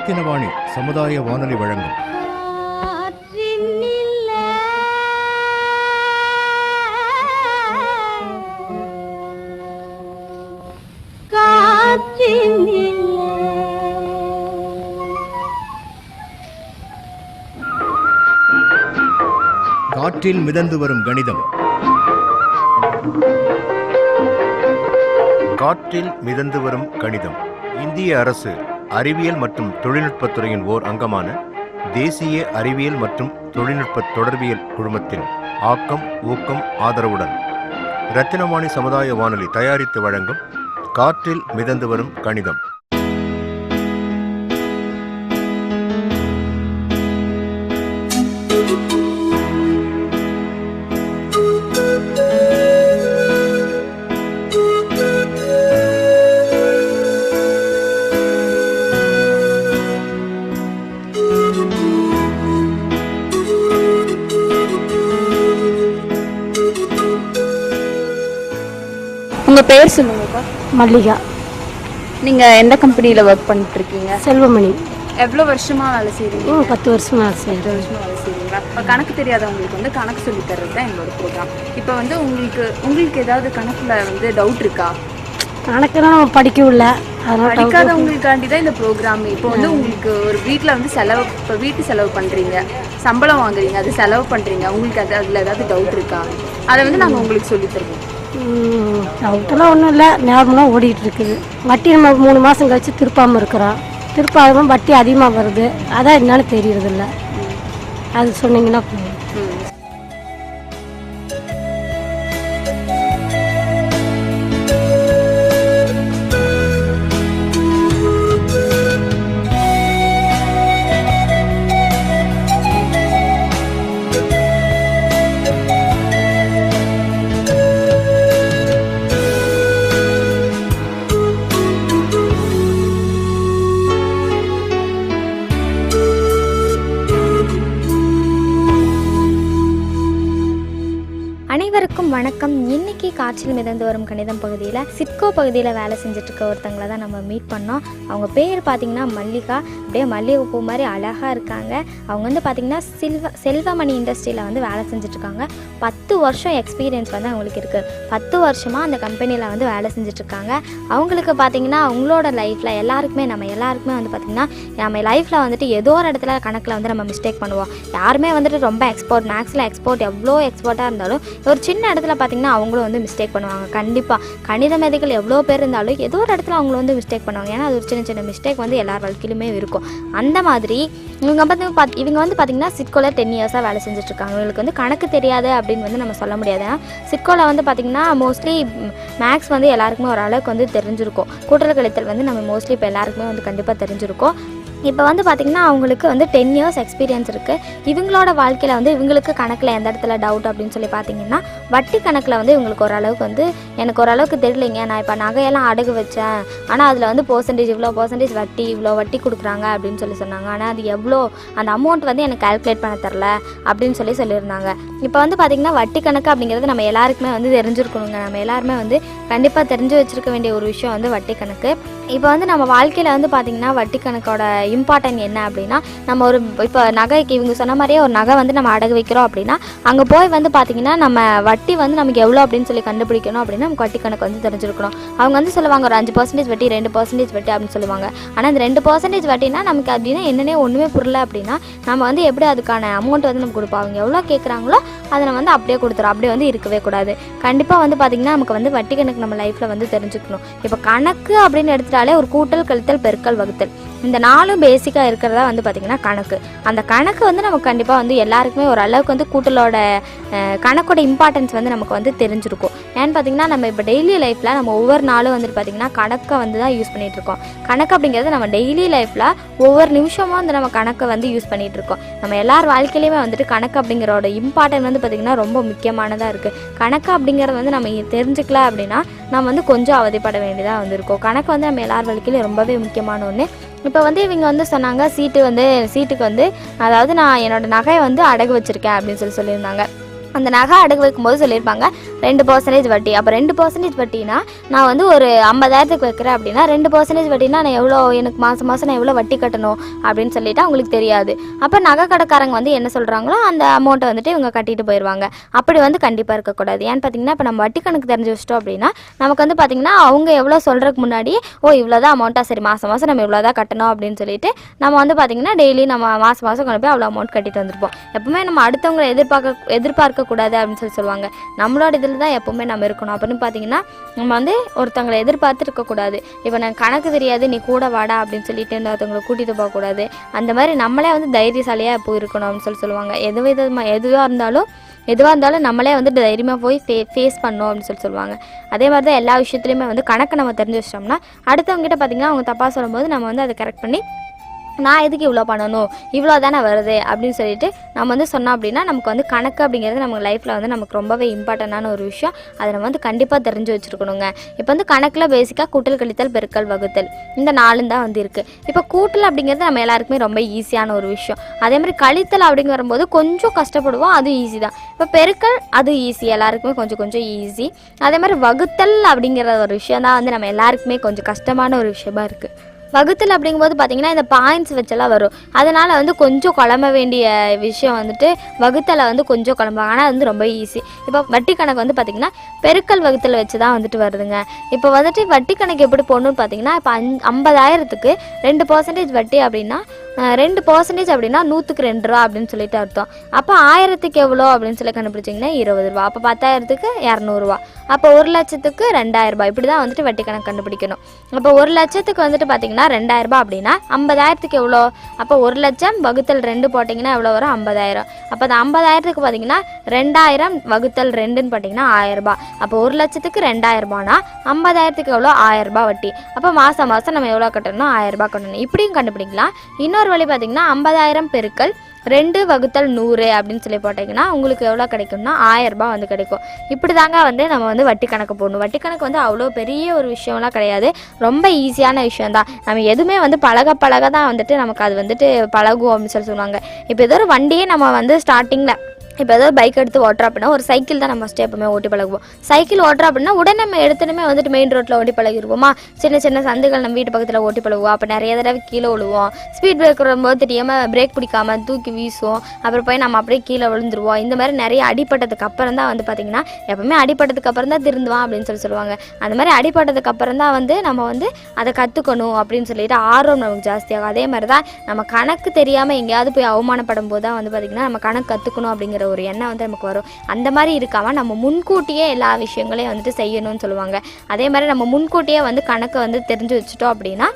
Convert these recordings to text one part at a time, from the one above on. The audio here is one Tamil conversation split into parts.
ரத்தினவாணி சமுதாய வானொலி வழங்கும் காற்றில் மிதந்து வரும் கணிதம். காற்றில் மிதந்து வரும் கணிதம் இந்திய அரசு அறிவியல் மற்றும் தொழில்நுட்பத்துறையின் ஓர் அங்கமான தேசிய அறிவியல் மற்றும் தொழில்நுட்ப தொடர்பியல் குழுமத்தின் ஆக்கம் ஊக்கம் ஆதரவுடன் ரத்தினவாணி சமுதாய வானொலி தயாரித்து வழங்கும் காற்றில் மிதந்து வரும் கணிதம். உங்கள் பேர் சொல்லுங்கப்பா. மல்லிகா. நீங்கள் எந்த கம்பெனியில் ஒர்க் பண்ணிட்டு இருக்கீங்க? செல்வமணி. எவ்வளோ வருஷமாக வேலை செய்கிறீங்க? 10 வருஷமாக வேலை செய்கிறேன். 10 வருஷமாக வேலை செய்கிறீங்களா? இப்போ கணக்கு தெரியாதவங்களுக்கு வந்து கணக்கு சொல்லி தர்றது தான் எங்களோட ப்ரோக்ராம். இப்போ வந்து உங்களுக்கு ஏதாவது கணக்கில் வந்து டவுட் இருக்கா? கணக்கெல்லாம் நம்ம படிக்கவில்லை, அதனால் படிக்காதவங்களுக்காண்டி தான் இந்த ப்ரோக்ராம். இப்போ வந்து உங்களுக்கு ஒரு வீட்டில் வந்து இப்போ வீட்டு செலவு பண்ணுறீங்க, சம்பளம் வாங்குறீங்க, அது செலவு பண்ணுறீங்க, உங்களுக்கு அதில் ஏதாவது டவுட் இருக்கா? அதை வந்து நாங்கள் உங்களுக்கு சொல்லி தருவோம். டவுட்டெல்லாம் ஒன்றும் இல்லை, நேரமெல்லாம் ஓடிட்டு இருக்குது. வட்டி நம்ம 3 மாதம் கழிச்சு திருப்பாமல் இருக்கிறோம். திருப்பாமல் வட்டி அதிகமாக வருது, அதான் என்னன்னு தெரியறதில்ல. அது சொன்னீங்கன்னா அனைவருக்கும் வணக்கம். இன்னைக்கு காற்றில் மிதந்து வரும் கணிதம் பகுதியில் சிட்கோ பகுதியில் வேலை செஞ்சுட்டு இருக்க ஒருத்தங்களை தான் நம்ம மீட் பண்ணோம். அவங்க பேர் பார்த்திங்கன்னா மல்லிகா. அப்படியே மல்லிகை பூ மாதிரி அழகாக இருக்காங்க. அவங்க வந்து பார்த்திங்கன்னா செல்வமணி இண்டஸ்ட்ரியில் வந்து வேலை செஞ்சுட்ருக்காங்க. 10 வருஷம் எக்ஸ்பீரியன்ஸ் வந்து அவங்களுக்கு இருக்குது. 10 வருஷமாக அந்த கம்பெனியில் வந்து வேலை செஞ்சுட்ருக்காங்க. அவங்களுக்கு பார்த்திங்கன்னா அவங்களோட லைஃப்பில் நம்ம எல்லாருக்குமே வந்து பார்த்திங்கன்னா நம்ம லைஃப்பில் வந்துட்டு ஏதோ ஒரு இடத்துல கணக்கில் வந்து நம்ம மிஸ்டேக் பண்ணுவோம். யாருமே வந்துட்டு ரொம்ப மேக்ஸில் எக்ஸ்போர்ட் எவ்வளோ எக்ஸ்போர்ட்டாக இருந்தாலும் ஒரு சின்ன இடத்துல பார்த்திங்கன்னா அவங்களும் வந்து மிஸ்டேக் பண்ணுவாங்க. கண்டிப்பாக கணித மேதைகள் எவ்வளோ பேர் இருந்தாலும் ஏதோ ஒரு இடத்துல அவங்களும் வந்து மிஸ்டேக் பண்ணுவாங்க. ஏன்னா அது ஒரு சின்ன மிஸ்டேக் வந்து எல்லார் வாழ்க்கையிலுமே இருக்கும். அந்த மாதிரி இவங்க வந்து பார்த்திங்கன்னா சிட்கோவில் 10 இயர்ஸாக வேலை செஞ்சுட்ருக்காங்க. இவங்களுக்கு வந்து கணக்கு தெரியாது அப்படின்னு வந்து நம்ம சொல்ல முடியாது. ஏன்னா சிட்கோவில் வந்து பார்த்திங்கன்னா மோஸ்ட்லி மேக்ஸ் வந்து எல்லாருக்குமே ஓரளவுக்கு வந்து தெரிஞ்சிருக்கும். கூட்டல் கழித்தல் வந்து நம்ம மோஸ்ட்லி இப்போ எல்லாருக்குமே வந்து கண்டிப்பாக தெரிஞ்சிருக்கும். இப்போ வந்து பார்த்திங்கன்னா அவங்களுக்கு வந்து 10 இயர்ஸ் எக்ஸ்பீரியன்ஸ் இருக்குது. இவங்களோட வாழ்க்கையில் வந்து இவங்களுக்கு கணக்கில் எந்த இடத்துல டவுட் அப்படின்னு சொல்லி பார்த்திங்கன்னா வட்டி கணக்கில் வந்து இவங்களுக்கு எனக்கு ஓரளவுக்கு தெரியலைங்க. நான் இப்போ நகையெல்லாம் அடகு வச்சேன், ஆனால் அதில் வந்து இவ்வளோ பர்சன்டேஜ் இவ்வளோ வட்டி கொடுக்குறாங்க அப்படின்னு சொன்னாங்க. ஆனால் அது எவ்வளோ அந்த அமௌண்ட் வந்து எனக்கு கால்குலேட் பண்ண தரல அப்படின்னு சொல்லியிருந்தாங்க. இப்போ வந்து பார்த்திங்கன்னா வட்டி கணக்கு அப்படிங்கிறது நம்ம எல்லாருக்குமே வந்து தெரிஞ்சிருக்கணுங்க. நம்ம எல்லாருமே வந்து கண்டிப்பாக தெரிஞ்சு வச்சுருக்க வேண்டிய ஒரு விஷயம் வந்து வட்டி கணக்கு. இப்போ வந்து நம்ம வாழ்க்கையில் வந்து பார்த்திங்கன்னா வட்டி கணக்கோட இம்பார்ட்டன்ட் என்ன அப்படின்னா, நம்ம இப்போ நகைக்கு இவங்க சொன்ன மாதிரியே ஒரு நகை வந்து நம்ம அடகு வைக்கிறோம் அப்படின்னா அங்கே போய் வந்து பார்த்திங்கன்னா நம்ம வட்டி வந்து நமக்கு எவ்வளோ அப்படின்னு சொல்லி கண்டுபிடிக்கணும் அப்படின்னா நமக்கு வட்டி கணக்கு வந்து தெரிஞ்சிருக்கணும். அவங்க வந்து சொல்லுவாங்க ஒரு 5% வட்டி 2% வட்டி அப்படின்னு சொல்லுவாங்க. ஆனால் அந்த 2% வட்டினா நமக்கு அப்படின்னா என்னன்னே ஒன்றுமே புரியல அப்படின்னா நம்ம வந்து எப்படி அதுக்கான அமௌண்ட் வந்து நம்ம கொடுப்போம். அவங்க எவ்வளோ கேட்குறாங்களோ அதை நம்ம வந்து அப்படியே கொடுத்துரும். அப்படியே வந்து இருக்கவே கூடாது. கண்டிப்பாக வந்து பார்த்திங்கன்னா நமக்கு வந்து வட்டி கணக்கு நம்ம லைஃப்பில் வந்து தெரிஞ்சுக்கணும். இப்போ கணக்கு அப்படின்னு எடுத்துட்டாலே ஒரு கூட்டல் கழித்தல் பெருக்கல் வகுத்தல் இந்த 4 பேசிக்காக இருக்கிறதா வந்து பார்த்திங்கன்னா கணக்கு. அந்த கணக்கு வந்து நமக்கு கண்டிப்பாக வந்து எல்லாருக்குமே ஒரு அளவுக்கு வந்து கூட்டலோட கணக்கோட இம்பார்ட்டன்ஸ் வந்து நமக்கு வந்து தெரிஞ்சிருக்கும். ஏன்னு பார்த்திங்கன்னா நம்ம இப்போ டெய்லி லைஃப்பில் நம்ம ஒவ்வொரு நாளும் வந்துட்டு பார்த்திங்கன்னா கணக்கை வந்து தான் யூஸ் பண்ணிகிட்ருக்கோம். கணக்கு அப்படிங்கிறது நம்ம டெய்லி லைஃப்பில் ஒவ்வொரு நிமிஷமும் வந்து நம்ம கணக்கை வந்து யூஸ் பண்ணிகிட்ருக்கோம். நம்ம எல்லார் வாழ்க்கையிலையுமே வந்துட்டு கணக்கு அப்படிங்கிறோட இம்பார்ட்டன்ட் வந்து பார்த்திங்கன்னா ரொம்ப முக்கியமானதாக இருக்குது. கணக்கு அப்படிங்கிறது வந்து நம்ம தெரிஞ்சுக்கல அப்படின்னா நம்ம வந்து கொஞ்சம் அவதிப்பட வேண்டியதாக வந்து இருக்கும். கணக்கு வந்து நம்ம எல்லார் வாழ்க்கையிலையும் ரொம்பவே முக்கியமான ஒன்று. இப்போ வந்து இவங்க வந்து சொன்னாங்க சீட்டுக்கு வந்து அதாவது நான் என்னோடய நகையை வந்து அடகு வச்சுருக்கேன் அப்படின்னு சொல்லியிருந்தாங்க. அந்த நகை அடகு வைக்கும்போது சொல்லியிருப்பாங்க 2% வட்டி. அப்போ 2% வட்டினா நான் வந்து ஒரு 50,000க்கு வைக்கிறேன் அப்படின்னா 2% வட்டினா நான் எவ்வளோ, எனக்கு மாதம் நான் எவ்வளோ வட்டி கட்டணும் அப்படின்னு சொல்லிட்டு அவங்களுக்கு தெரியாது. அப்போ நகை கடைக்காரங்க வந்து என்ன சொல்கிறாங்களோ அந்த அமௌண்ட்டை வந்துட்டு இவங்க கட்டிட்டு போயிடுவாங்க. அப்படி வந்து கண்டிப்பாக இருக்கக்கூடாது. ஏன்னு பார்த்தீங்கன்னா இப்போ நம்ம வட்டி கணக்கு தெரிஞ்சு வச்சிட்டோம் அப்படின்னா நமக்கு வந்து பார்த்திங்கன்னா அவங்க எவ்வளோ சொல்கிறதுக்கு முன்னாடி இவ்வளோதான் அமௌண்ட்டாக, சரி மாதம் நம்ம இவ்வளோதான் கட்டணும் அப்படின்னு சொல்லிட்டு நம்ம வந்து பார்த்திங்கன்னா டெய்லி நம்ம மாதம் கொண்டு போய் அவ்வளோ அமௌண்ட் கட்டிட்டு வந்திருப்போம். எப்பவுமே நம்ம அடுத்தவங்களை எதிர்பார்க்க கூடாது அப்படின்னு சொல்லுவாங்க. நம்மளோட இதில் தான் எப்பவுமே நம்ம இருக்கணும். அப்படின்னு பார்த்தீங்கன்னா நம்ம வந்து ஒருத்தவங்களை எதிர்பார்த்து இருக்கக்கூடாது. இப்போ நான் கணக்கு தெரியாது நீ கூட வாடா அப்படின்னு சொல்லிட்டு ஒருத்தவங்களை கூட்டிகிட்டு போகக்கூடாது. அந்த மாதிரி நம்மளே வந்து தைரியசாலியாக போய் இருக்கணும் அப்படின்னு சொல்லுவாங்க. எதுவாக இருந்தாலும் நம்மளே வந்து தைரியமாக போய் ஃபேஸ் பண்ணணும் அப்படின்னு சொல்லுவாங்க. அதே மாதிரி தான் எல்லா விஷயத்துலையுமே வந்து கணக்கு நம்ம தெரிஞ்சு வச்சிட்டோம்னா அடுத்தவங்ககிட்ட பார்த்திங்கன்னா அவங்க தப்பாக சொல்லும்போது நம்ம வந்து அதை கரெக்ட் பண்ணி நான் எதுக்கு இவ்வளோ பண்ணணும், இவ்வளோ தானே வருது அப்படின்னு சொல்லிட்டு நம்ம வந்து சொன்னோம் அப்படின்னா நமக்கு வந்து கணக்கு அப்படிங்கிறது நம்ம லைஃப்பில் வந்து நமக்கு ரொம்பவே இம்பார்ட்டண்டான ஒரு விஷயம். அதை நம்ம வந்து கண்டிப்பாக தெரிஞ்சு வச்சுருக்கணுங்க. இப்போ வந்து கணக்கில் பேசிக்காக கூட்டல், கழித்தல், பெருக்கல், வகுத்தல் இந்த 4 தான் வந்து இருக்குது. இப்போ கூட்டல் அப்படிங்கிறது நம்ம எல்லாருக்குமே ரொம்ப ஈஸியான ஒரு விஷயம். அதே மாதிரி கழித்தல் அப்படிங்கிற வரும்போது கொஞ்சம் கஷ்டப்படுவோம், அதுவும் ஈஸி தான். இப்போ பெருக்கல் அது ஈஸி, எல்லாருக்குமே கொஞ்சம் ஈஸி. அதே மாதிரி வகுத்தல் அப்படிங்கிற ஒரு விஷயம் தான் வந்து நம்ம எல்லாருக்குமே கொஞ்சம் கஷ்டமான ஒரு விஷயமா இருக்குது. வகுத்தல் அப்படிங்கும்போது பார்த்திங்கன்னா இந்த பாயிண்ட்ஸ் வச்செல்லாம் வரும். அதனால் வந்து கொஞ்சம் குழம்ப வேண்டிய விஷயம் வந்துட்டு வகுத்தலை வந்து கொஞ்சம் குழம்பாங்க. ஆனால் வந்து ரொம்ப ஈஸி. இப்போ வட்டி கணக்கு வந்து பார்த்திங்கன்னா பெருக்கல் வகுத்தல் வச்சு தான் வந்துட்டு வருதுங்க. இப்போ வந்துட்டு வட்டி கணக்கு எப்படி போடணும்னு பார்த்திங்கன்னா இப்போ 50,000க்கு 2% வட்டி அப்படின்னா 2% அப்படின்னா 100க்கு 2 ரூபா அப்படின்னு சொல்லிட்டு அர்த்தம். அப்போ 1000க்கு எவ்வளோ அப்படின்னு சொல்லி கண்டுபிடிச்சிங்கன்னா 20 ரூபா. அப்போ 10,000க்கு 200 ரூபா. அப்போ 1 லட்சத்துக்கு 2,000 ரூபாய். இப்படி தான் வந்துட்டு வட்டி கணக்கு கண்டுபிடிக்கணும். அப்போ 1 லட்சத்துக்கு வந்துட்டு பார்த்திங்கன்னா 2,000 ரூபாய் அப்படின்னா 50,000க்கு எவ்வளோ, அப்போ 1 லட்சம் வகுத்தல் 2 போட்டிங்கன்னா எவ்வளோ வரும், 50,000. அப்போ அந்த 50,000க்கு பார்த்திங்கன்னா 2000 வகுத்தல் 2ன்னு போட்டிங்கன்னா 1000 ரூபாய். அப்போ 1 லட்சத்துக்கு 2,000 ரூபானா 50,000க்கு எவ்வளோ, 1000 ரூபாய் வட்டி. அப்போ மாதம் நம்ம எவ்வளோ கட்டணும், 1000 ரூபாய் கட்டணும். இப்படியும் கண்டுபிடிக்கலாம். இன்னொரு வழி பார்த்திங்கன்னா 50,000 பெருக்கல் 2 வகுத்தல் 100 அப்படின்னு சொல்லி போட்டிங்கன்னா உங்களுக்கு எவ்வளோ கிடைக்கும்னா 1000 ரூபாய் வந்து கிடைக்கும். இப்படி தாங்க வந்து நம்ம வந்து வட்டி கணக்கு போடணும். வட்டி கணக்கு வந்து அவ்வளோ பெரிய ஒரு விஷயம்லாம் கிடையாது, ரொம்ப ஈஸியான விஷயம் தான். நம்ம எதுவுமே வந்து பழக தான் வந்துட்டு நமக்கு அது வந்துட்டு பழகும் அப்படின்னு சொல்லுவாங்க. இப்போ ஏதோ ஒரு வண்டியே நம்ம வந்து ஸ்டார்டிங்கில் இப்போ ஏதாவது பைக் எடுத்து ஓட்டுறோம் அப்படின்னா ஒரு சைக்கிள் தான் நம்ம ஃபஸ்ட்டு எப்பவுமே ஓட்டி பழகுவோம். சைக்கிள் ஓட்டுறோம் அப்படின்னா உடனே நம்ம எடுத்துனமே வந்துட்டு மெயின் ரோட்டில் ஓட்டி பழகிடுவோமா, சின்ன சந்துகள் நம்ம வீட்டு பக்கத்தில் ஓட்டி பழகுவோம். அப்போ நிறைய தடவை கீழே விழுவோம். ஸ்பீட் பிரேக் வரும்போது தெரியாமல் பிரேக் பிடிக்காமல் தூக்கி வீசுவோம். அப்புறம் போய் நம்ம அப்படியே கீழே விழுந்துருவோம். இந்த மாதிரி நிறைய அடிப்பட்டதுக்கு அப்புறம் தான் வந்து பார்த்திங்கன்னா எப்பவுமே அடிப்பட்டதுக்கு அப்புறம் தான் திருந்துவான் அப்படின்னு சொல்லுவாங்க. அந்த மாதிரி அடிப்பட்டதுக்கு அப்புறம் தான் வந்து நம்ம வந்து அதை கற்றுக்கணும் அப்படின்னு சொல்லிட்டு ஆர்வம் நமக்கு ஜாஸ்தியாகும். அதே மாதிரி தான் நம்ம கணக்கு தெரியாமல் எங்கேயாவது போய் அவமானப்படும் போது தான் வந்து பார்த்திங்கன்னா நம்ம கணக்கு கற்றுக்கணும் அப்படிங்கிற ஒரு எண்ணம் வந்து நமக்கு வரும். அந்த மாதிரி இருக்காமல் நம்ம முன்கூட்டியே எல்லா விஷயங்களையும் வந்துட்டு செய்யணும்னு சொல்லுவாங்க. அதே மாதிரி நம்ம முன்கூட்டியே வந்து கணக்கை வந்து தெரிஞ்சு வச்சுட்டோம் அப்படின்னா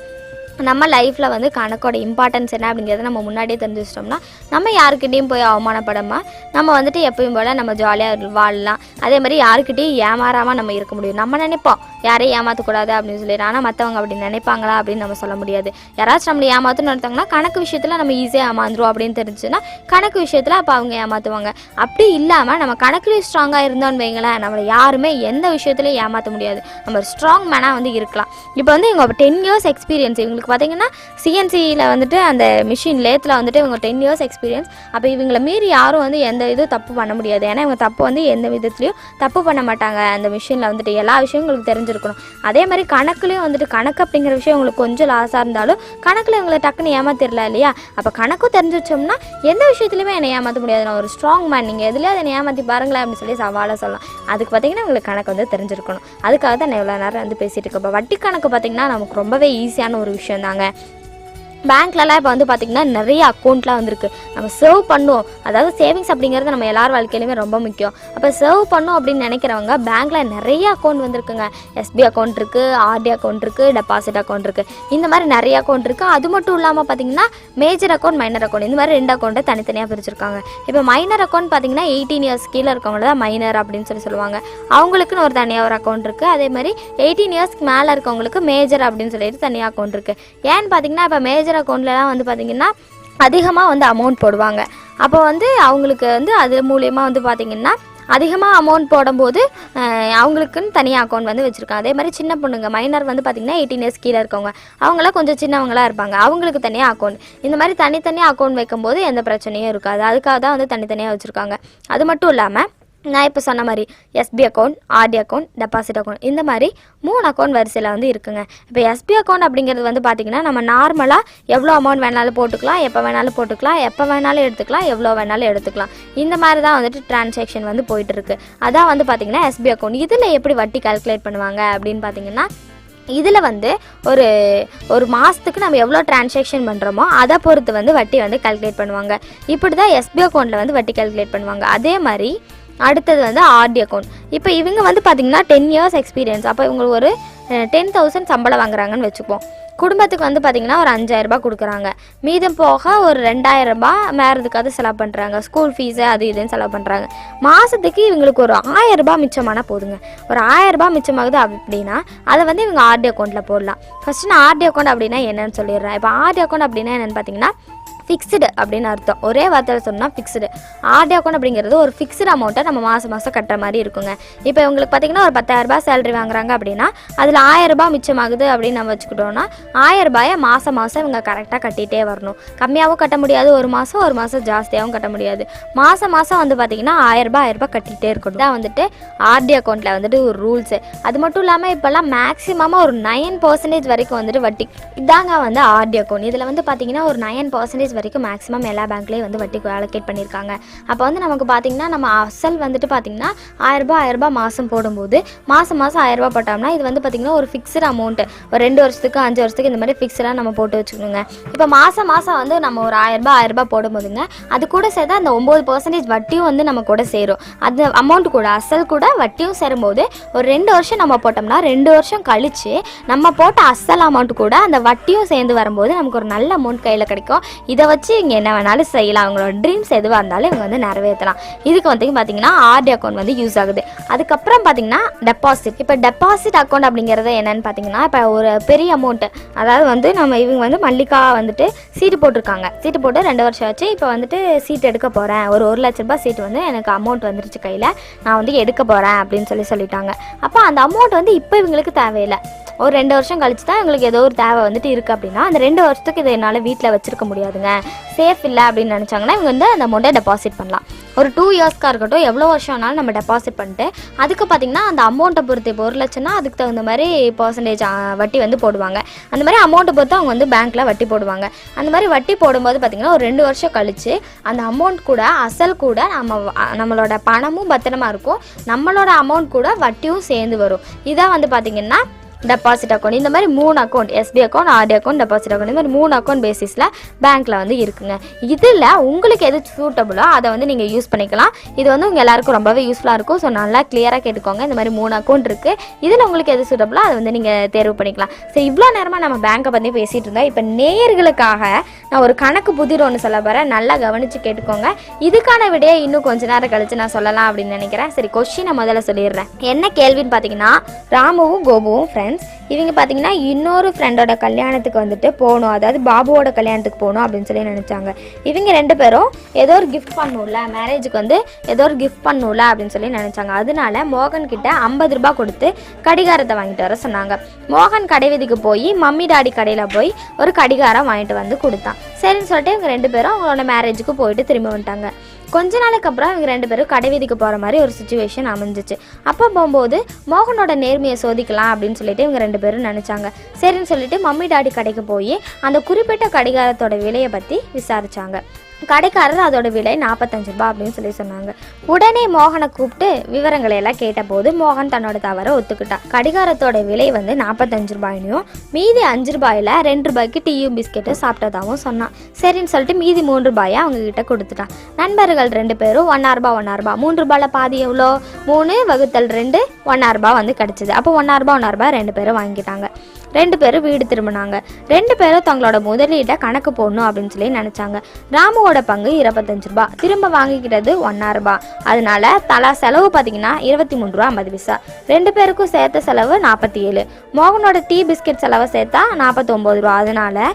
நம்ம லைஃப்பில் வந்து கணக்கோட இம்பார்ட்டன்ஸ் என்ன அப்படிங்கிறத நம்ம முன்னாடியே தெரிஞ்சு வச்சிட்டோம்னா நம்ம யாருக்கிட்டையும் போய் அவமானப்படாமல் நம்ம வந்துட்டு எப்பயும் போல் நம்ம ஜாலியாக வாழலாம். அதே மாதிரி யாருக்கிட்டையும் ஏமாறாமல் நம்ம இருக்க முடியும். நம்ம நினைப்போம் யாரையும் ஏமாற்றக்கூடாது அப்படின்னு சொல்லிட்டு, ஆனால் மற்றவங்க அப்படி நினைப்பாங்களா அப்படின்னு நம்ம சொல்ல முடியாது. யாராச்சும் நம்மளை ஏமாற்றணும்னு நினைத்தாங்கன்னா கணக்கு விஷயத்தில் நம்ம ஈஸியாக ஏமாந்துரும் அப்படின்னு தெரிஞ்சுன்னா கணக்கு விஷயத்தில் அப்போ அவங்க ஏமாற்றுவாங்க. அப்படி இல்லாமல் நம்ம கணக்குலேயும் ஸ்ட்ராங்காக இருந்தோன்னு வைங்களேன், நம்மளை யாருமே எந்த விஷயத்துலையும் ஏமாற்ற முடியாது. நம்ம ஒரு ஸ்ட்ராங் மேனாக வந்து இருக்கலாம். இப்போ வந்து இவங்க 10 years எக்ஸ்பீரியன்ஸ், இவங்களுக்கு பார்த்தீங்கன்னா சிஎன்சியில் வந்துட்டு அந்த மிஷின் லேத்தில் வந்துட்டு இவங்க 10 years எக்ஸ்பீரியன்ஸ். அப்போ இவங்களை மீறி யாரும் வந்து எந்த இதுவும் தப்பு பண்ண முடியாது. ஏன்னா இவங்க தப்பு வந்து எந்த விதத்துலையும் தப்பு பண்ண மாட்டாங்க. அந்த மிஷினில் வந்துட்டு எல்லா விஷயங்களும் உங்களுக்கு தெரிஞ்சிருக்கணும். அதே மாதிரி கணக்குலேயும் வந்துட்டு கணக்கு அப்படிங்கிற விஷயம் உங்களுக்கு கொஞ்சம் லாஸாக இருந்தாலும் கணக்கில் இவங்களை டக்குன்னு ஏமாத்திடலாம் இல்லையா. அப்போ கணக்கும் தெரிஞ்சு வச்சோம்னா எந்த விஷயத்துலையுமே என்னை ஏமாற்ற முடியாது. நான் ஒரு ஸ்ட்ராங் மேன், நீங்கள் எதுலேயும் அதை ஏமாற்றி பாருங்களேன் அப்படின்னு சொல்லி சவாலாக சொல்லலாம். அதுக்கு பார்த்தீங்கன்னா உங்களுக்கு கணக்கு வந்து தெரிஞ்சிருக்கணும். அதுக்காக தான் நான் இவ்வளோ நேரம் வந்து பேசிகிட்டு இருக்கேன். இப்போ வட்டி கணக்கு பார்த்தீங்கன்னா நமக்கு ரொம்பவே ஈஸியான ஒரு விஷயம் தாங்க. பேங்க்லலாம் இப்போ வந்து பார்த்திங்கன்னா நிறைய அக்கௌண்ட்லாம் வந்துருக்கு. நம்ம சேவ் பண்ணுவோம், அதாவது சேவிங்ஸ் அப்படிங்கிறது நம்ம எல்லார் வாழ்க்கையிலுமே ரொம்ப முக்கியம். அப்போ சேவ் பண்ணோம் அப்படின்னு நினைக்கிறவங்க பேங்க்கில் நிறைய அக்கௌண்ட் வந்துருக்குங்க. எஸ்பி அக்கௌண்ட் இருக்குது, ஆர்டி அக்கௌண்ட் இருக்குது, டெபாசிட் அக்கௌண்ட் இருக்குது. இந்த மாதிரி நிறைய அக்கௌண்ட் இருக்குது. அது மட்டும் இல்லாமல் பார்த்திங்கன்னா மேஜர் அக்கௌண்ட், மைனர் அக்கௌண்ட், இந்த மாதிரி 2 அக்கௌண்ட்டை தனித்தனியாக பிரிச்சிருக்காங்க. இப்போ மைனர் அக்கௌண்ட் பார்த்திங்கன்னா 18 years கீழே இருக்கவங்கள தான் மைனர் அப்படின்னு சொல்லுவாங்க. அவங்களுக்குன்னு ஒரு தனியாக ஒரு அக்கௌண்ட் இருக்குது. அதே மாதிரி 18 years மேலே இருக்கவங்களுக்கு மேஜர் அப்படின்னு சொல்லிட்டு தனியாக அக்கௌண்ட் இருக்குது. ஏன்னு பார்த்திங்கன்னா இப்போ மேஜர் அக்கௌண்ட்லலாம் வந்து பார்த்திங்கன்னா அதிகமாக வந்து அமௌண்ட் போடுவாங்க. அப்போ வந்து அவங்களுக்கு வந்து அது மூலியமாக வந்து பார்த்திங்கன்னா அதிகமாக அமௌண்ட் போடும்போது அவங்களுக்குன்னு தனியாக அக்கௌண்ட் வந்து வச்சுருக்காங்க. அதே மாதிரி சின்ன பொண்ணுங்க மைனர் வந்து பார்த்திங்கன்னா 18 years கீழே இருக்கவங்க, அவங்களாம் கொஞ்சம் சின்னவங்களாக இருப்பாங்க, அவங்களுக்கு தனியாக அக்கௌண்ட். இந்த மாதிரி தனித்தனியாக அக்கௌண்ட் வைக்கும்போது எந்த பிரச்சனையும் இருக்காது. அதுக்காக தான் வந்து தனித்தனியாக வச்சுருக்காங்க. அது மட்டும் இல்லாமல் நான் இப்போ சொன்ன மாதிரி SP account, RT account, deposit account இந்த மாதிரி 3 அக்கௌண்ட் வரிசையில் வந்து இருக்குங்க. இப்போ எஸ்பி அக்கௌண்ட் அப்படிங்கிறது வந்து பார்த்திங்கன்னா நம்ம நார்மலாக எவ்வளோ அமௌண்ட் வேணாலும் போட்டுக்கலாம், எப்போ வேணாலும் போட்டுக்கலாம், எப்போ வேணாலும் எடுத்துக்கலாம், எவ்வளோ வேணாலும் எடுத்துக்கலாம். இந்த மாதிரி தான் வந்துட்டு டிரான்சாக்ஷன் வந்து போயிட்டுருக்கு. அதான் வந்து பார்த்திங்கன்னா எஸ்பி அக்கௌண்ட். இதில் எப்படி வட்டி கால்குலேட் பண்ணுவாங்க அப்படின்னு பார்த்திங்கன்னா, இதில் வந்து ஒரு மாதத்துக்கு நம்ம எவ்வளோ டிரான்சாக்ஷன் பண்ணுறோமோ அதை பொறுத்து வந்து வட்டி வந்து கால்குலேட் பண்ணுவாங்க. இப்படி தான் எஸ்பி அக்கௌண்ட்டில் வந்து வட்டி கால்குலேட் பண்ணுவாங்க. அதே மாதிரி அடுத்தது வந்து ஆர்டி அக்கௌண்ட். இப்போ இவங்க வந்து பார்த்திங்கன்னா 10 years எக்ஸ்பீரியன்ஸ். அப்போ இவங்களுக்கு ஒரு 10,000 சம்பளம் வாங்குறாங்கன்னு வச்சுப்போம். குடும்பத்துக்கு வந்து பார்த்திங்கன்னா ஒரு 5,000 ரூபாய் கொடுக்குறாங்க. மீதம் போக ஒரு 2,000 ரூபாய் மேறதுக்காவது செலவு பண்ணுறாங்க. ஸ்கூல் ஃபீஸு அது இதுன்னு செலவு பண்ணுறாங்க. மாதத்துக்கு இவங்களுக்கு ஒரு 1,000 ரூபாய் மிச்சமான போதுங்க. ஒரு 1,000 ரூபாய் மிச்சமாகுது அப்படின்னா அதை வந்து இவங்க ஆர்டி அக்கௌண்ட்டில் போடலாம். ஃபஸ்ட்டு நான் ஆர்டி அக்கௌண்ட் அப்படின்னா என்னன்னு சொல்லிடுறேன். இப்போ ஆர்டி அக்கௌண்ட் அப்படின்னா என்னென்னு பார்த்தீங்கன்னா ஃபிக்ஸ்டு அப்படின்னு அர்த்தம். ஒரே வார்த்தையில் சொன்னால் ஃபிக்ஸ்டு. ஆர்டி அக்கௌண்ட் அப்படிங்கிறது ஒரு ஃபிக்ஸ்டு அமௌண்ட்டை நம்ம மாதம் கட்டுற மாதிரி இருக்குங்க. இப்போ இவங்களுக்கு பார்த்திங்கன்னா ஒரு 10,000 ரூபாய் சேலரி வாங்குறாங்க அப்படின்னா அதில் 1,000 ரூபாய் மிச்சமாகுது அப்படின்னு நம்ம வச்சுக்கிட்டோன்னா 1,000 ரூபாயை மாதம் இவங்க கரெக்டாக கட்டிகிட்டே வரணும். கம்மியாகவும் கட்ட முடியாது, ஒரு மாதம் ஜாஸ்தியாகவும் கட்ட முடியாது. மாதம் வந்து பார்த்திங்கன்னா 1,000 ரூபாய் கட்டிகிட்டே இருக்கணும். தான் வந்துட்டு ஆர்டி அக்கௌண்ட்டில் வந்துட்டு ஒரு ரூல்ஸு. அது மட்டும் இல்லாமல் இப்போல்லாம் மேக்ஸிமமாக ஒரு 9% வரைக்கும் வந்துட்டு வட்டி இதாங்க வந்து ஆர்டி அக்கௌண்ட். இதில் வந்து பார்த்திங்கன்னா ஒரு 9% வரைக்கும் மேக்ஸிமம் எல்லா பேங்க்லேயும் வந்து வட்டி அலோகேட் பண்ணியிருக்காங்க. அப்போ வந்து நமக்கு பார்த்திங்கன்னா நம்ம அசல் வந்துட்டு பார்த்திங்கன்னா 1,000 ரூபாய் மாதம் போடும்போது மாதம் 1,000 ரூபாய் போட்டோம்னா இது வந்து பார்த்திங்கன்னா ஒரு ஃபிக்ஸ்டு அமௌண்ட்டு. ஒரு 2 வருஷத்துக்கு 5 வருஷத்துக்கு இந்த மாதிரி ஃபிக்ஸ்டாக நம்ம போட்டு வச்சுக்கோங்க. இப்போ மாதம் வந்து நம்ம ஒரு 1,000 ரூபாய் போடும்போதுங்க அது கூட சேர்த்து அந்த 9% வட்டியும் வந்து நம்ம கூட சேரும். அந்த அமௌண்ட் கூட அசல் கூட வட்டியும் சேரும்போது ஒரு 2 வருஷம் நம்ம போட்டோம்னா 2 வருஷம் கழித்து நம்ம போட்ட அசல் அமௌண்ட் கூட அந்த வட்டியும் சேர்ந்து வரும்போது நமக்கு ஒரு நல்ல அமௌண்ட் கையில் கிடைக்கும். இதை வச்சு இங்கே என்ன வேணாலும் செய்யலாம். அவங்களோட ட்ரீம்ஸ் எதுவாக இருந்தாலும் இவங்க வந்து நிறைவேற்றலாம். இதுக்கு வந்து பார்த்திங்கன்னா ஆர்டி அக்கௌண்ட் வந்து யூஸ் ஆகுது. அதுக்கப்புறம் பார்த்திங்கன்னா டெபாசிட். இப்போ டெபாசிட் அக்கௌண்ட் அப்படிங்கிறது என்னென்னு பார்த்திங்கன்னா, இப்போ ஒரு பெரிய அமௌண்ட்டு, அதாவது வந்து இவங்க வந்து மல்லிகா வந்துட்டு சீட்டு போட்டிருக்காங்க. சீட்டு போட்டு 2 வருஷம் ஆச்சு. இப்போ வந்துட்டு சீட் எடுக்க போகிறேன், ஒரு 1,00,000 ரூபாய் சீட்டு வந்து எனக்கு அமௌண்ட் வந்துருச்சு கையில், நான் வந்து எடுக்க போகிறேன் அப்படின்னு சொல்லிட்டாங்க. அப்போ அந்த அமௌண்ட் வந்து இப்போ இவங்களுக்கு தேவையில்லை. ஒரு 2 வருஷம் கழிச்சு தான் இவங்களுக்கு ஏதோ ஒரு தேவை வந்துட்டு இருக்குது அப்படின்னா அந்த 2 வருஷத்துக்கு இதை என்னால் வீட்டில் வச்சுருக்க முடியாதுங்க, சேஃப் இல்லை அப்படின்னு நினச்சாங்கன்னா இவங்க வந்து அந்த அமௌண்ட்டை டெபாசிட் பண்ணலாம். ஒரு 2 இயர்ஸ்க்காக இருக்கட்டும், எவ்வளோ வருஷம்னாலும் நம்ம டெபாசிட் பண்ணிட்டு அதுக்கு பார்த்திங்கன்னா அந்த அமௌண்ட்டை பொறுத்து இப்போ 1,00,000னா அதுக்கு தகுந்த மாதிரி பர்சன்டேஜ் வட்டி வந்து போடுவாங்க. அந்த மாதிரி அமௌண்ட்டை பொறுத்து அவங்க வந்து பேங்க்கில் வட்டி போடுவாங்க. அந்த மாதிரி வட்டி போடும்போது பார்த்திங்கன்னா ஒரு 2 வருஷம் கழித்து அந்த அமௌண்ட் கூட அசல் கூட நம்மளோட பணமும் பத்திரமா இருக்கும், நம்மளோட அமௌண்ட் கூட வட்டியும் சேர்ந்து வரும். இதான் வந்து பார்த்திங்கன்னா டெபாசிட் அக்கௌண்ட். இந்த மாதிரி 3 account, SP account, RT account, deposit account, இந்த மாதிரி 3 அக்கௌண்ட் பேசிஸில் பேங்க்கில் வந்து இருக்குங்க. இதில் உங்களுக்கு எது சூட்டபுளோ அதை வந்து நீங்கள் யூஸ் பண்ணிக்கலாம். இது வந்து உங்கள் எல்லாருக்கும் ரொம்பவே யூஸ்ஃபுல்லாக இருக்கும். ஸோ நல்லா கிளியராக கேட்டுக்கோங்க. இந்த மாதிரி 3 அக்கௌண்ட் இருக்குது. இதில் உங்களுக்கு எது சூட்டபுளோ அதை வந்து நீங்கள் தேர்வு பண்ணிக்கலாம். ஸோ இவ்வளோ நேரமாக நம்ம பேங்க்கை பற்றி பேசிகிட்டு இருந்தோம். இப்போ நேயர்களுக்காக நான் ஒரு கணக்கு புதிர் ஒன்று சொல்ல போகிறேன், நல்லா கவனித்து கேட்டுக்கோங்க. இதுக்கான விடையை இன்னும் கொஞ்ச நேரம் கழித்து நான் சொல்லலாம் அப்படின்னு நினைக்கிறேன். சரி, கொஸ்டினை முதல்ல சொல்லிடுறேன். என்ன கேள்வின்னு பார்த்தீங்கன்னா, ராமுவும் கோபுவும் ஃப்ரெண்ட்ஸ். இவங்க பார்த்தீங்கன்னா இன்னொரு ஃப்ரெண்டோட கல்யாணத்துக்கு வந்துட்டு போகணும், அதாவது பாபுவோட கல்யாணத்துக்கு போகணும் அப்படின்னு சொல்லி நினச்சாங்க. இவங்க 2 பேரும் ஏதோ ஒரு கிஃப்ட் பண்ணணும்ல, மேரேஜுக்கு வந்து ஏதோ ஒரு கிஃப்ட் பண்ணணும்ல அப்படின்னு சொல்லி நினச்சாங்க. அதனால மோகன் கிட்ட 50 ரூபாய் கொடுத்து கடிகாரத்தை வாங்கிட்டு வர சொன்னாங்க. மோகன் கடை வீதிக்கு போய் மம்மி டாடி கடையில் போய் ஒரு கடிகாரம் வாங்கிட்டு வந்து கொடுத்தான். சரின்னு சொல்லிட்டு இவங்க 2 பேரும் அவங்களோட மேரேஜுக்கு போயிட்டு திரும்பி வந்துட்டாங்க. கொஞ்ச நாளுக்கு அப்புறம் இவங்க 2 பேரும் கடை வீதிக்கு போகிற மாதிரி ஒரு சுச்சுவேஷன் அமைஞ்சிச்சு. அப்போ போகும்போது மோகனோட நேர்மையை சோதிக்கலாம் அப்படின்னு சொல்லிட்டு இவங்க 2 பேரும் நினச்சாங்க. சரின்னு சொல்லிட்டு மம்மி டாடி கடைக்கு போய் அந்த குறிப்பிட்ட கடிகாரத்தோட விலையை பற்றி விசாரித்தாங்க. கடைக்காரர் அதோட விலை 45 ரூபாய் அப்படின்னு சொல்லி சொன்னாங்க. உடனே மோகனை கூப்பிட்டு விவரங்களை எல்லாம் கேட்டபோது மோகன் தன்னோட தவறை ஒத்துக்கிட்டான். கடிகாரத்தோட விலை வந்து 45 ரூபாயினையும் மீதி 5 ரூபாயில் 2 ரூபாய்க்கு டீயும் பிஸ்கெட்டும் சாப்பிட்டதாகவும் சொன்னான். சரின்னு சொல்லிட்டு மீதி 3 ரூபாயை அவங்க கிட்ட கொடுத்துட்டான். நண்பர்கள் 2 பேரும் 1 ரூபாய் 3 ரூபாயில் பாதி எவ்வளோ, 3 வகுத்தல் 2 1 ரூபாய் வந்து கிடச்சிது. அப்போ 1 ரூபாய் 2 பேரும் வாங்கிட்டாங்க. 2 பேரும் வீடு திரும்பினாங்க. 2 பேரும் தங்களோட முதலீட்டை கணக்கு போடணும் அப்படின்னு சொல்லி நினச்சாங்க. ராமுவோட பங்கு 25 ரூபாய், திரும்ப வாங்கிக்கிட்டது 1 ரூபாய். அதனால தலா செலவு பார்த்தீங்கன்னா 23 ரூபா 50 பைசா. 2 பேருக்கும் சேர்த்த செலவு 47. மோகனோட டீ பிஸ்கெட் செலவை சேர்த்தா 49 ரூபா. அதனால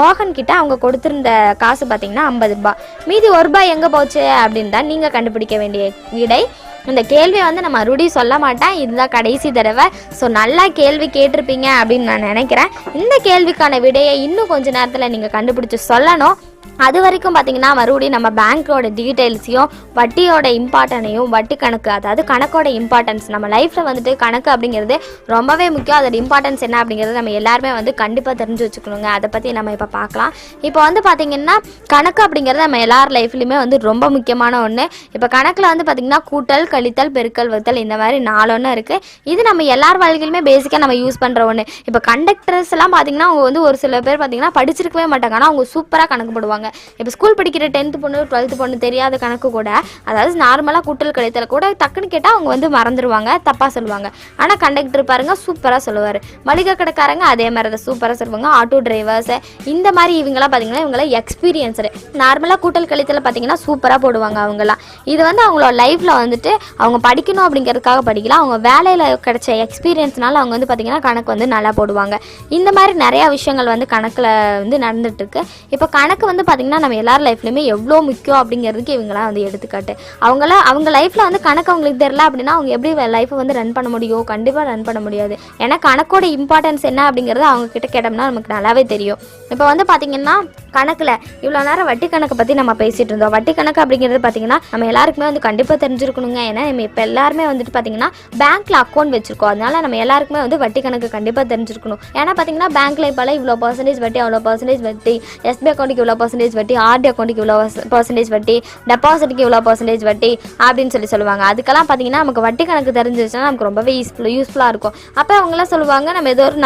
மோகன் கிட்ட அவங்க கொடுத்துருந்த காசு பார்த்தீங்கன்னா 50 ரூபாய். மீதி 1 ரூபாய் எங்கே போச்சு அப்படின்னு தான் நீங்கள் கண்டுபிடிக்க வேண்டிய விடை. இந்த கேள்வியை வந்து நான் மறுபடியும் சொல்ல மாட்டேன், இதுதான் கடைசி தடவை. ஸோ நல்லா கேள்வி கேட்டிருப்பீங்க அப்படின்னு நான் நினைக்கிறேன். இந்த கேள்விக்கான விடையை இன்னும் கொஞ்ச நேரத்தில் நீங்கள் கண்டுபிடிச்சி சொல்லணும். அது வரைக்கும் பார்த்திங்கன்னா மறுபடியும் நம்ம பேங்க்கோட டீட்டெயில்ஸையும் வட்டியோட இம்பார்ட்டனையும் வட்டி கணக்கு அதாவது கணக்கோட இம்பார்ட்டன்ஸ் நம்ம லைஃப்பில் வந்துட்டு கணக்கு அப்படிங்கிறது ரொம்பவே முக்கியம். அதோட இம்பார்ட்டன்ஸ் என்ன அப்படிங்கிறது நம்ம எல்லாருமே வந்து கண்டிப்பாக தெரிஞ்சு வச்சுக்கணுங்க. அதை பற்றி நம்ம இப்போ பார்க்கலாம். இப்போ வந்து பார்த்திங்கன்னா கணக்கு அப்படிங்கிறது நம்ம எல்லார் லைஃப்லையுமே வந்து ரொம்ப முக்கியமான ஒன்று. இப்போ கணக்கில் வந்து பார்த்திங்கன்னா கூட்டல், கழித்தல், பெருக்கல், வகுத்தல் இந்த மாதிரி 4 ஒன்று இருக்குது. இது நம்ம எல்லார் வாழ்க்கையிலுமே பேசிக்காக நம்ம யூஸ் பண்ணுற ஒன்று. இப்போ கண்டக்டர்ஸ் எல்லாம் பார்த்திங்கன்னா அவங்க வந்து ஒரு சில பேர் பார்த்திங்கன்னா படிச்சிருக்கவே மாட்டாங்க, ஆனால் அவங்க சூப்பராக கணக்கு போடுவாங்க. இப்போ ஸ்கூல் படிக்கிற 10th பொண்ணு 12th பொண்ணு தெரியாத கணக்கு கூட அதாவது நார்மலாக கூட்டல் கழித்தல் கூட டக்குன்னு கேட்டால் அவங்க வந்து மறந்துடுவாங்க, தப்பாக சொல்லுவாங்க. ஆனால் கண்டக்டர் பாருங்க சூப்பராக சொல்லுவார். மளிகை கடைக்காரங்க அதே மாதிரி அதை சூப்பராக சொல்லுவாங்க. ஆட்டோ டிரைவர்ஸ் இந்த மாதிரி இவங்களாம் பார்த்தீங்கன்னா இவங்களாம் எக்ஸ்பீரியன்ஸு. நார்மலாக கூட்டல் கழித்தல் பார்த்தீங்கன்னா சூப்பராக போடுவாங்க அவங்களாம். இது வந்து அவங்களோட லைஃப்பில் வந்துட்டு அவங்க படிக்கணும் அப்படிங்கிறதுக்காக படிக்கலாம், அவங்க வேலையில் கிடைச்ச எக்ஸ்பீரியன்ஸ்னால அவங்க வந்து பார்த்திங்கன்னா கணக்கு வந்து நல்லா போடுவாங்க. இந்த மாதிரி நிறையா விஷயங்கள் வந்து கணக்கில் வந்து நடந்துகிட்ருக்கு. இப்போ கணக்கு வந்து பார்த்திங்கன்னா நம்ம எல்லார் லைஃப்லையுமே எவ்வளோ முக்கியம் அப்படிங்கிறதுக்கு இவங்களாம் வந்து எடுத்துக்காட்டு. அவங்க லைஃப்பில் வந்து கணக்கு அவங்களுக்கு தெரியல அப்படின்னா அவங்க எப்படி லைஃப்பை வந்து ரன் பண்ண முடியும்? கண்டிப்பாக ரன் பண்ண முடியாது. ஏன்னா கணக்கோட இம்பார்ட்டன்ஸ் என்ன அப்படிங்கிறது அவங்க கிட்ட கேட்டோம்னா நமக்கு நல்லாவே தெரியும். இப்போ வந்து பார்த்திங்கன்னா கணக்கில் இவ்வளோ நேரம் வட்டி கணக்கை பற்றி நம்ம பேசிகிட்டு இருந்தோம். வட்டி கணக்கு அப்படிங்கிறது பார்த்திங்கன்னா நம்ம எல்லாருக்குமே வந்து கண்டிப்பாக தெரிஞ்சிருக்கணுங்க. ஏன்னா நம்ம இப்போ எல்லாருமே வந்துட்டு பார்த்திங்கன்னா பேங்க்கில் அக்கௌண்ட் வச்சுருக்கோம். அதனால நம்ம எல்லாருக்குமே வந்து வட்டி கணக்கு கண்டிப்பாக தெரிஞ்சிருக்கணும். ஏன்னா பார்த்திங்கன்னா பேங்க்கில் இப்போலாம் இவ்வளோ பர்சன்டேஜ் வட்டி, அவ்வளோ பர்சன்டேஜ் வட்டி, எஸ்பி அக்கௌண்ட்டுக்கு இவ்வளோ பர்சன்டேஜ் வட்டி, ஆர்டி அக்கௌண்ட்டுக்கு இவ்வளோ பர்சன்டேஜ் வட்டி, டெபாசிட்டுக்கு இவ்வளோ பர்சன்டேஜ் வட்டி அப்படின்னு சொல்லுவாங்க. அதுக்கெல்லாம் பார்த்திங்கன்னா நமக்கு வட்டி கணக்கு தெரிஞ்சிச்சுன்னா நமக்கு ரொம்பவே யூஸ்ஃபுல்லாக இருக்கும். அப்போ அவங்களாம் சொல்லுவாங்க நம்ம ஏதோ ஒரு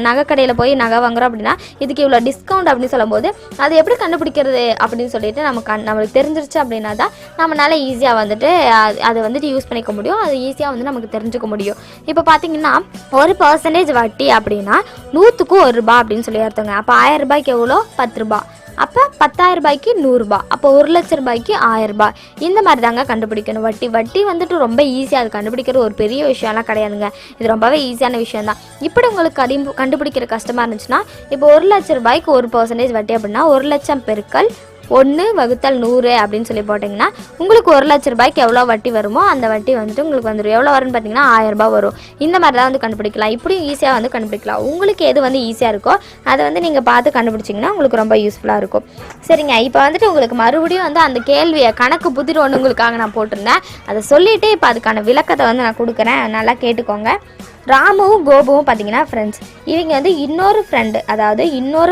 நகைக்கடையில் போய் நகை வாங்குறோம் அப்படின்னா இதுக்கு இவ்வளோ டிஸ்கவுண்ட் அப்படின்னு சொல்லும்போது அது எப்படி கண்டுபிடிக்கிறது அப்படின்னு சொல்லிட்டு நம்மளுக்கு தெரிஞ்சிருச்சு அப்படின்னா தான் நம்மளால ஈஸியாக வந்துட்டு அதை வந்துட்டு யூஸ் பண்ணிக்க முடியும். அது ஈஸியாக வந்து நமக்கு தெரிஞ்சுக்க முடியும். இப்போ பார்த்தீங்கன்னா 1% வட்டி அப்படின்னா 100க்கு 1 ரூபா அப்படின்னு சொல்லி அர்த்தங்க. அப்போ 1000 ரூபாய்க்கு எவ்வளோ? 10 ரூபா. அப்போ 10,000 ரூபாய்க்கு 100 ரூபா. அப்போ 1,00,000 ரூபாய்க்கு 1000 ரூபாய். இந்த மாதிரி தாங்க கண்டுபிடிக்கணும். வட்டி வந்துட்டு ரொம்ப ஈஸியாக, அது கண்டுபிடிக்கிறது ஒரு பெரிய விஷயம்லாம் கிடையாதுங்க. இது ரொம்பவே ஈஸியான விஷயம் தான். இப்படி உங்களுக்கு கண்டுபிடிக்கிற கஷ்டமாக இருந்துச்சுன்னா இப்போ 1,00,000 ரூபாய்க்கு 1% வட்டி அப்படின்னா 1,00,000 பெருக்கல் 1/100 அப்படின்னு சொல்லி போட்டிங்கன்னா உங்களுக்கு 1,00,000 ரூபாய்க்கு எவ்வளோ வட்டி வருமோ அந்த வட்டி வந்துட்டு உங்களுக்கு வந்துடும். எவ்வளோ வரும்னு பார்த்தீங்கன்னா 1000 ரூபாய் வரும். இந்த மாதிரி தான் வந்து கண்டுபிடிக்கலாம். இப்படியும் ஈஸியாக வந்து கண்டுபிடிக்கலாம். உங்களுக்கு எது வந்து ஈஸியாக இருக்கோ அதை வந்து நீங்கள் பார்த்து கண்டுபிடிச்சிங்கன்னா உங்களுக்கு ரொம்ப யூஸ்ஃபுல்லாக இருக்கும். சரிங்க, இப்போ வந்துட்டு உங்களுக்கு மறுபடியும் வந்து அந்த கேள்வியை கணக்கு புதிர் ஒன்று உங்களுக்காக நான் போட்டிருந்தேன். அதை சொல்லிவிட்டு இப்போ அதுக்கான விளக்கத்தை வந்து நான் கொடுக்குறேன், நல்லா கேட்டுக்கோங்க. ராமுவும் கோபுவும் பார்த்தீங்கன்னா ஃப்ரெண்ட்ஸ். இவங்க வந்து இன்னொரு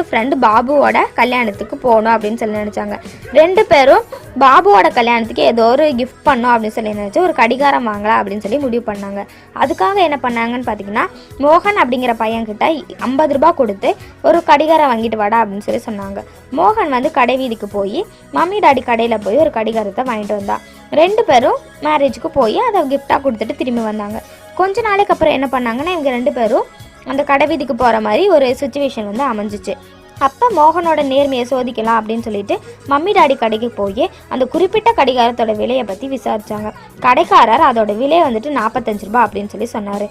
ஃப்ரெண்டு பாபுவோட கல்யாணத்துக்கு போகணும் அப்படின்னு சொல்லி நினச்சாங்க. 2 பேரும் பாபுவோட கல்யாணத்துக்கு ஏதோ ஒரு கிஃப்ட் பண்ணோம் அப்படின்னு சொல்லி நினச்சி ஒரு கடிகாரம் வாங்கலாம் அப்படின்னு சொல்லி முடிவு பண்ணாங்க. அதுக்காக என்ன பண்ணாங்கன்னு பார்த்தீங்கன்னா மோகன் அப்படிங்கிற பையன்கிட்ட 50 ரூபாய் கொடுத்து ஒரு கடிகாரம் வாங்கிட்டு வாடா அப்படின்னு சொல்லி சொன்னாங்க. மோகன் வந்து கடை வீதிக்கு போய் மம்மி டாடி கடையில் போய் ஒரு கடிகாரத்தை வாங்கிட்டு வந்தான். 2 பேரும் மேரேஜுக்கு போய் அதை கிஃப்டாக கொடுத்துட்டு திரும்பி வந்தாங்க. கொஞ்ச நாளைக்கு அப்புறம் என்ன பண்ணாங்கன்னா இவங்க 2 பேரும் அந்த கடை வீதிக்கு போகிற மாதிரி ஒரு சுச்சுவேஷன் வந்து அமைஞ்சிச்சு. அப்போ மோகனோட நேர்மையை சோதிக்கலாம் அப்படின்னு சொல்லிட்டு மம்மி டாடி கடைக்கு போய் அந்த குறிப்பிட்ட கடிகாரத்தோட விலையை பற்றி விசாரித்தாங்க. கடைக்காரர் அதோட விலையை வந்துட்டு 45 ரூபா அப்படின்னு சொல்லி சொன்னார்.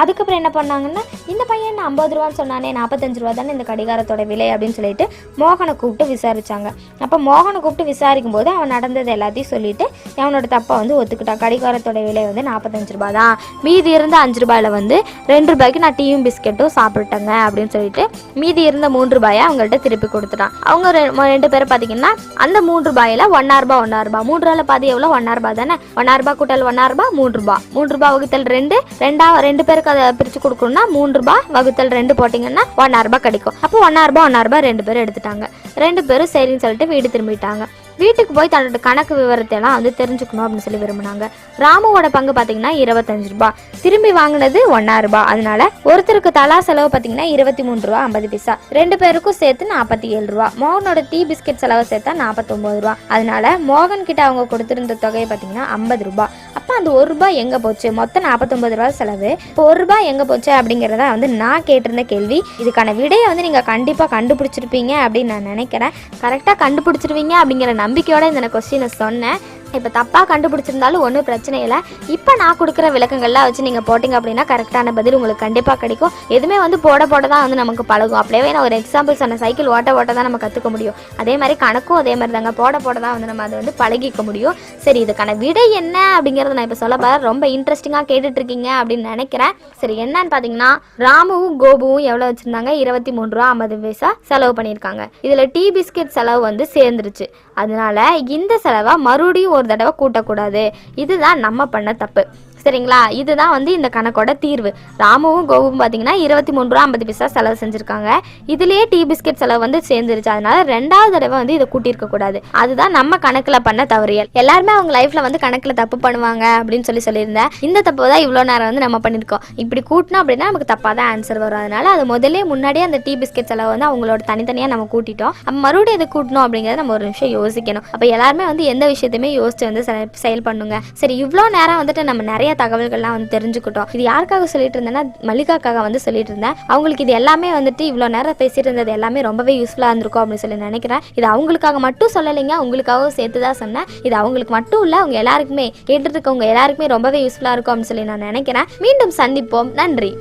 அதுக்கப்புறம் என்ன பண்ணாங்கன்னா இந்த பையன் 50 ரூபான்னு சொன்னானே, 45 ரூபா தானே இந்த கடிகாரத்தோட விலை அப்படின்னு சொல்லிட்டு மோகனை கூப்பிட்டு விசாரித்தாங்க. அப்போ மோகனை கூப்பிட்டு விசாரிக்கும் போது அவன் நடந்தது எல்லாத்தையும் சொல்லிட்டு அவனோட தப்பை வந்து ஒத்துக்கிட்டான். கடிகாரத்தோட விலை வந்து 45 ரூபா தான், மீதி இருந்த 5 ரூபாயில் வந்து 2 ரூபாய்க்கு நான் டீயும் பிஸ்கெட்டும் சாப்பிட்டேங்க அப்படின்னு சொல்லிட்டு மீதி இருந்த 3 ரூபாயை அவங்கள்ட்ட திருப்பி கொடுத்துட்டான். அவங்க 2 பேரும் பார்த்தீங்கன்னா அந்த 3 ரூபாயில 1 ரூபாய் 3 ரூபாயில பாதி எவ்வளோ? 1 ரூபாய் தானே. 1 ரூபாய் கூட்டல் 1 ரூபாய் 3 ரூபாய். 3 ரூபாய் வகுத்தல் 2 பேருக்கு அதை பிரித்து கொடுக்கணும்னா 3 ரூபாய் வகுத்தல் 2 போட்டிங்கன்னா 1 ரூபாய் கிடைக்கும். அப்போ 1 ரூபாய் 2 பேரும் எடுத்துட்டாங்க. 2 பேரும் சரின்னு சொல்லிட்டு வீடு திரும்பிட்டாங்க. வீட்டுக்கு போய் தன்னோட கணக்கு விவரத்தை எல்லாம் வந்து தெரிஞ்சுக்கணும் அப்படின்னு சொல்லி விரும்பினாங்க. ராமுவோட பங்கு பார்த்தீங்கன்னா 25 ரூபாய், திரும்பி வாங்கினது 1 ரூபாய். அதனால ஒருத்தருக்கு தலா செலவு பார்த்தீங்கன்னா 23 ரூபா 50 பைசா. 2 பேருக்கும் சேர்த்து 47 ரூபா. மோகனோட டீ பிஸ்கெட் செலவு சேர்த்தா 49 ரூபா. அதனால மோகன் கிட்ட அவங்க கொடுத்திருந்த தொகையை பார்த்தீங்கன்னா 50 ரூபாய். அப்போ அந்த 1 ரூபாய் எங்கே போச்சு? மொத்தம் 49 ரூபாய் செலவு. இப்போ 1 ரூபாய் எங்கே போச்சு அப்படிங்கிறத வந்து நான் கேட்டிருந்த கேள்வி. இதுக்கான விடையை வந்து நீங்கள் கண்டிப்பாக கண்டுபிடிச்சிருப்பீங்க அப்படின்னு நான் நினைக்கிறேன். கரெக்டாக கண்டுபிடிச்சிருவீங்க அப்படிங்கிற நம்பிக்கையோட இந்த கொஸ்டினை சொன்னேன். இப்போ தப்பாக கண்டுபிடிச்சிருந்தாலும் ஒன்றும் பிரச்சனை இல்லை. இப்போ நான் கொடுக்குற விளக்கங்கள்லாம் வச்சு நீங்கள் போட்டிங்க அப்படின்னா கரெக்டான பதில் உங்களுக்கு கண்டிப்பாக கிடைக்கும். எதுவுமே வந்து போட தான் வந்து நமக்கு பழகும். அப்படியே நான் ஒரு எக்ஸாம்பிள் சொன்ன, சைக்கிள் ஓட்ட தான் நம்ம கற்றுக்க முடியும். அதே மாதிரி கணக்கும் அதே மாதிரி தாங்க, போட தான் வந்து நம்ம அதை வந்து பழகிக்க முடியும். சரி, இதுக்கான விடை என்ன அப்படிங்கிறத நான் இப்போ சொல்ல போகிறேன். ரொம்ப இன்ட்ரெஸ்டிங்காக கேட்டுட்ருக்கீங்க அப்படின்னு நினைக்கிறேன். சரி, என்னன்னு பார்த்தீங்கன்னா ராமுவும் கோபுவும் எவ்வளோ வச்சுருந்தாங்க? 23 ரூபா 50 பைசா செலவு பண்ணியிருக்காங்க. இதில் டீ பிஸ்கெட் செலவு வந்து சேர்ந்துருச்சு. அதனால இந்த செலவை மறுபடியும் ஒரு தடவை கூட்டக்கூடாது. இதுதான் நம்ம பண்ண தப்பு. சரிங்களா? இதுதான் வந்து இந்த கணக்கோட தீர்வு. ராமுவும் கோபுவும் பார்த்தீங்கன்னா 23 ரூபா 50 பைசா செலவு செஞ்சுருக்காங்க. இதுலேயே டீ பிஸ்கெட் செலவு வந்து சேர்ந்துருச்சு. அதனால 2வது தடவை வந்து இதை கூட்டியிருக்க கூடாது. அதுதான் நம்ம கணக்கில் பண்ண தவறியல். எல்லாருமே அவங்க லைஃப்பில் வந்து கணக்கில் தப்பு பண்ணுவாங்க அப்படின்னு சொல்லியிருந்தேன். இந்த தப்பு தான் இவ்வளோ நேரம் வந்து நம்ம பண்ணியிருக்கோம். இப்படி கூட்டினோம் அப்படின்னா நமக்கு தப்பாக தான் ஆன்சர் வரும். அதனால அது முதலே முன்னாடியே அந்த டீ பிஸ்கெட் செலவு வந்து அவங்களோட தனித்தனியாக நம்ம கூட்டிட்டோம். அப்போ மறுபடியும் இதை கூட்டணும் அப்படிங்கிறத நம்ம ஒரு நிமிஷம் யோசிக்கணும். அப்போ எல்லாருமே வந்து எந்த விஷயத்தையுமே யோசிச்சு வந்து செயல் பண்ணுங்க. சரி, இவ்வளோ நேரம் வந்துட்டு நம்ம நிறைய தகவல்கள்லாம் வந்து தெரிஞ்சுக்கிட்டோம். இது யாருக்காக சொல்லிட்டு இருந்தேன்னா மல்லிகாக்காக வந்து சொல்லிட்டு இருந்தேன். அவங்களுக்கு இது எல்லாமே வந்துட்டு இவ்வளோ நேரம் பேசிட்டு இருந்தது எல்லாமே ரொம்பவே யூஸ்ஃபுல்லாக இருந்திருக்கும் அப்படின்னு சொல்லி நினைக்கிறேன். இது அவங்களுக்காக மட்டும் சொல்லலைங்க, உங்களுக்காகவும் சேர்த்து தான் சொன்னேன். இது அவங்களுக்கு மட்டும் இல்லை, அவங்க எல்லாருக்குமே கேட்டுட்டு இருக்கவங்க எல்லாருக்குமே ரொம்பவே யூஸ்ஃபுல்லாக இருக்கும் அப்படின்னு சொல்லி நான் நினைக்கிறேன். மீண்டும் சந்திப்போம். நன்றி.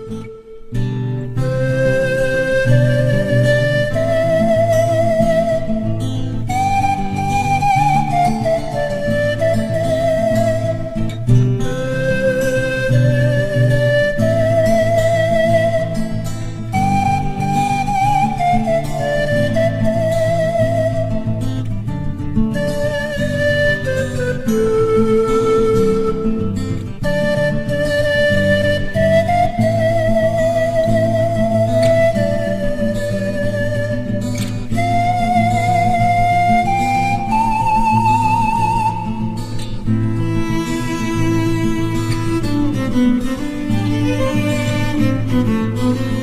Thank you.